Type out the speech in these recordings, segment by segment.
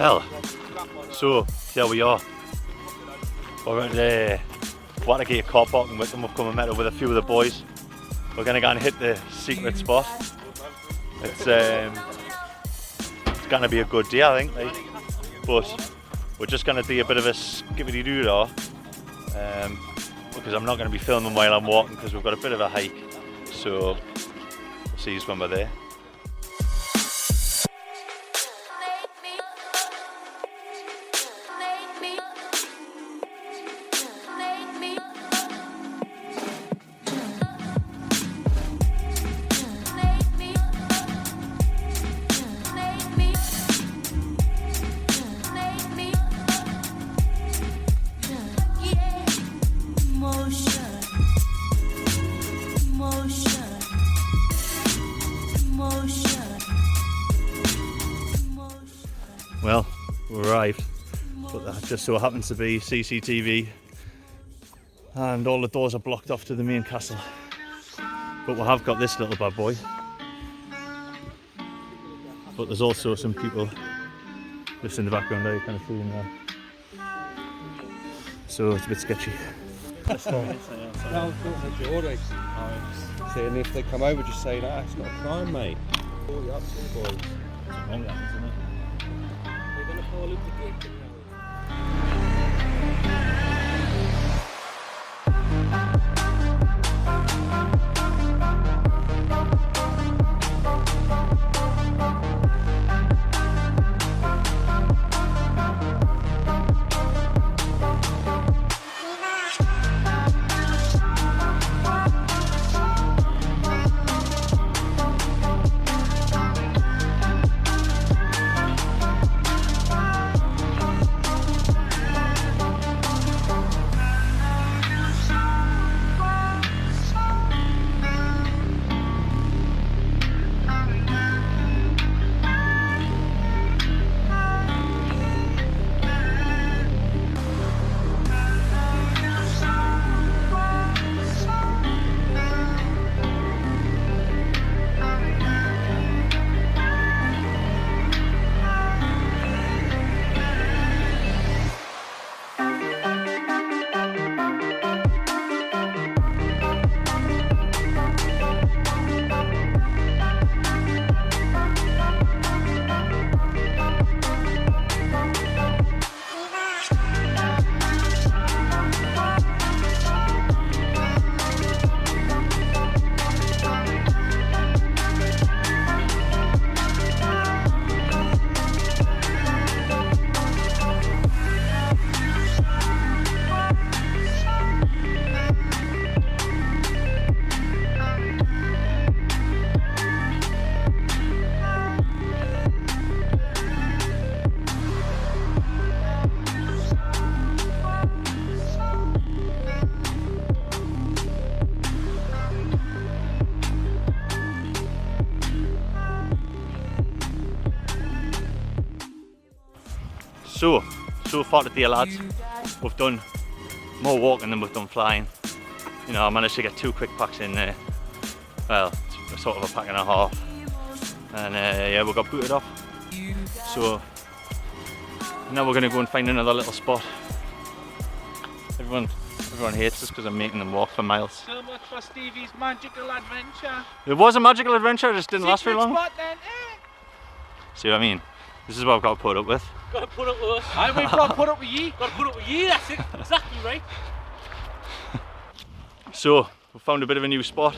Well, so here we are. We're at the Watergate car park in Wickham. We've come and met up with a few of the boys. We're going to go and hit the secret spot. It's going to be a good day, I think. Like, but we're just going to do a bit of a skippity-doo-dah because I'm not going to be filming while I'm walking because we've got a bit of a hike. So we'll see you when we're there. Well, we arrived, but that just so happens to be CCTV and all the doors are blocked off to the main castle. But we have got this little bad boy. But there's also some people just in the background there, you kind of seeing there. So it's a bit sketchy. Saying if they come over, just say that it's not a crime, mate. All the ups and boys. Wrong happens, isn't it? They're going to fall into the gate. So far today, lads, we've done more walking than we've done flying. You know, I managed to get 2 quick packs in there. Well, sort of a pack and a half. And yeah, we got booted off. So now we're going to go and find another little spot. Everyone hates us because I'm making them walk for miles. So much for Stevie's magical adventure. It was a magical adventure, it just didn't last very long. Spot, then, eh? See what I mean? This is what I've got to put up with. Got to put up with us. We've got to put up with you. Got to put up with you, that's it. Exactly right. So, we found a bit of a new spot.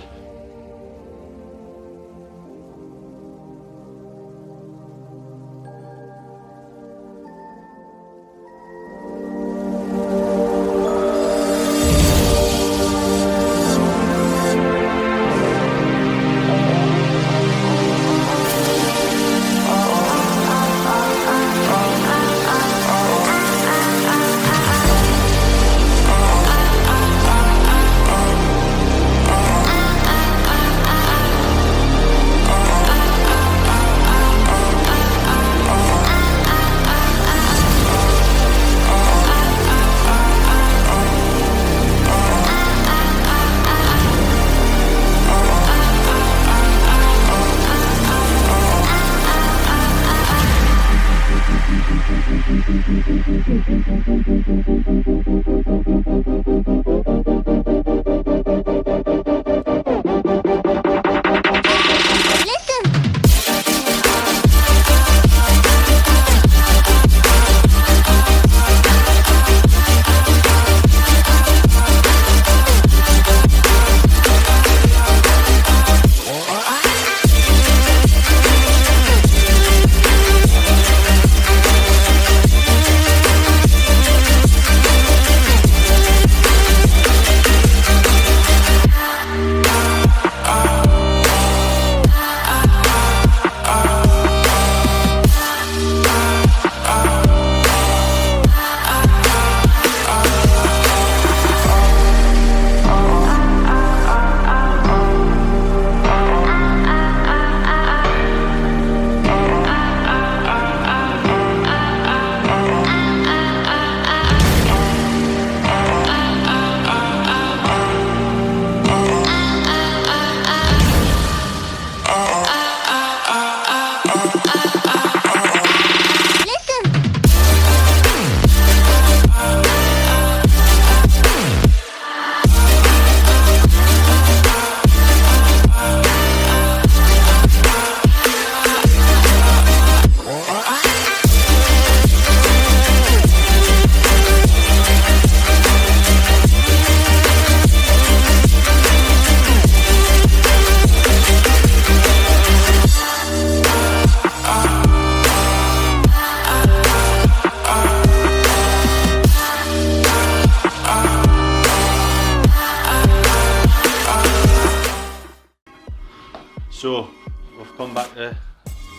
So we've come back to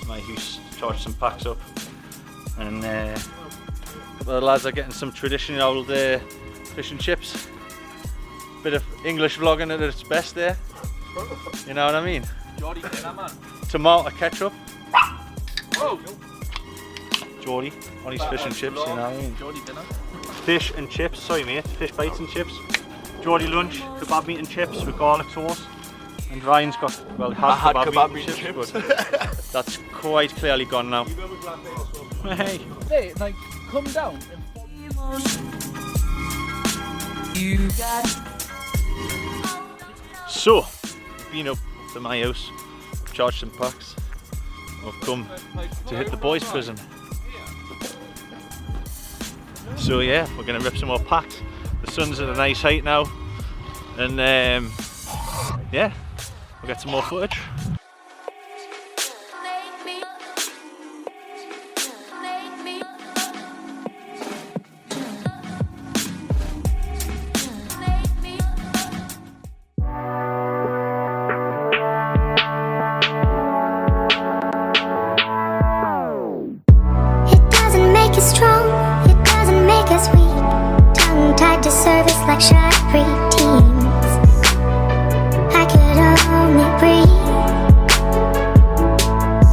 my house, charged some packs up, and a couple of the lads are getting some traditional old fish and chips. Bit of English vlogging at its best there. You know what I mean? Geordie dinner, man. Tomato ketchup. Oh, Geordie on his fish and chips, you know what I mean? Geordie dinner. Fish and chips, sorry mate, fish bites and chips. Geordie lunch, kebab meat and chips with garlic sauce. And Ryan's got, well, had kebab meat and chips, but that's quite clearly gone now. Hey. Hey, like, come down. So, been up to my house, charged some packs. I've come to hit the boys' prison. So yeah, we're going to rip some more packs. The sun's at a nice height now, and yeah, we'll get some more footage. It doesn't make us strong, it doesn't make us weak. Tongue-tied to service like shy preteens. I could only breathe.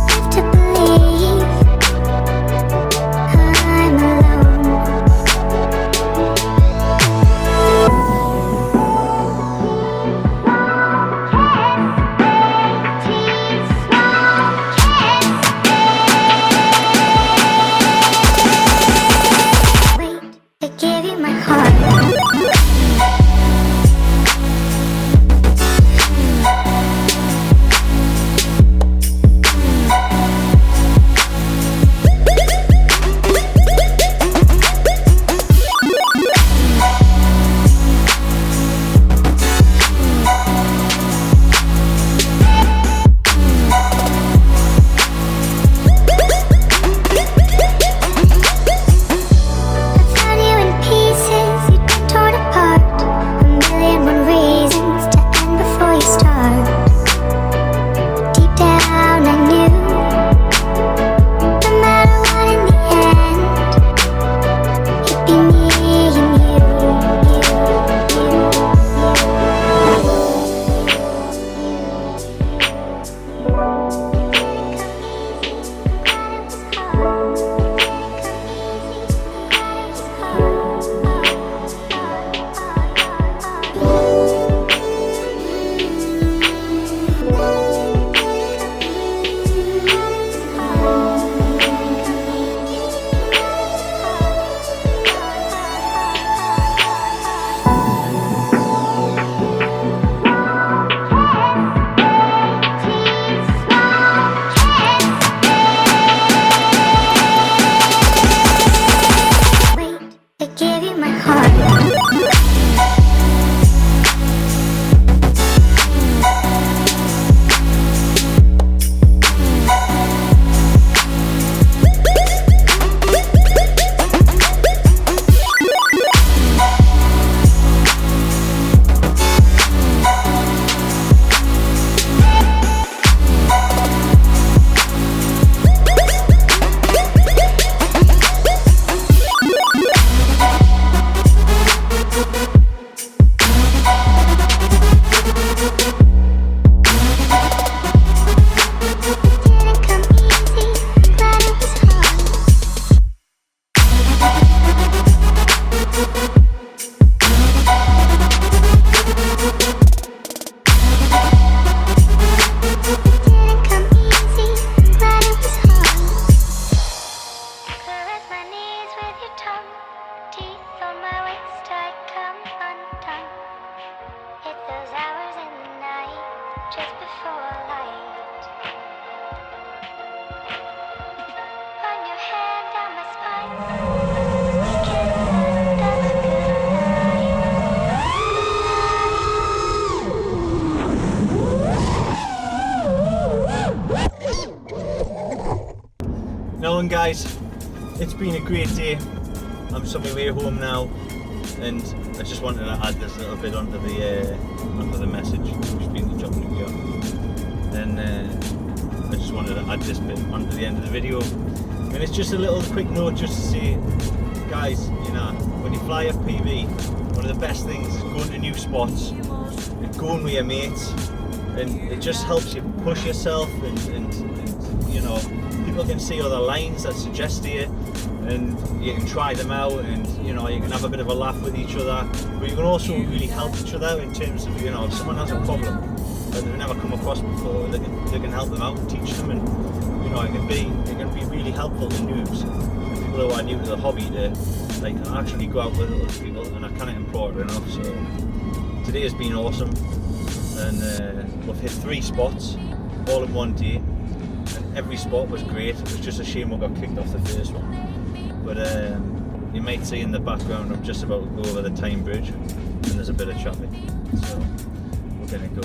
Live to believe I'm alone. Wait to give you my heart. guys, it's been a great day. I'm on my way home now, and I just wanted to add this little bit onto the message, which has been the job video. And I just wanted to add this bit onto the end of the video. And it's just a little quick note just to say, guys, you know, when you fly FPV, one of the best things is going to new spots and going with your mates, and it just helps you push yourself, and you know, people can see other lines that suggest to you, and you can try them out, and you know, you can have a bit of a laugh with each other, but you can also really help each other in terms of, you know, if someone has a problem that they've never come across before, they can help them out and teach them, and you know, it can be really helpful to noobs and people who are new to the hobby to like actually go out with other people, and I can't import it enough. So today has been awesome, and we've hit 3 spots all in one day, and every spot was great. It was just a shame we got kicked off the first one, but you might see in the background I'm just about to go over the Tyne Bridge, and there's a bit of traffic, so we're gonna go.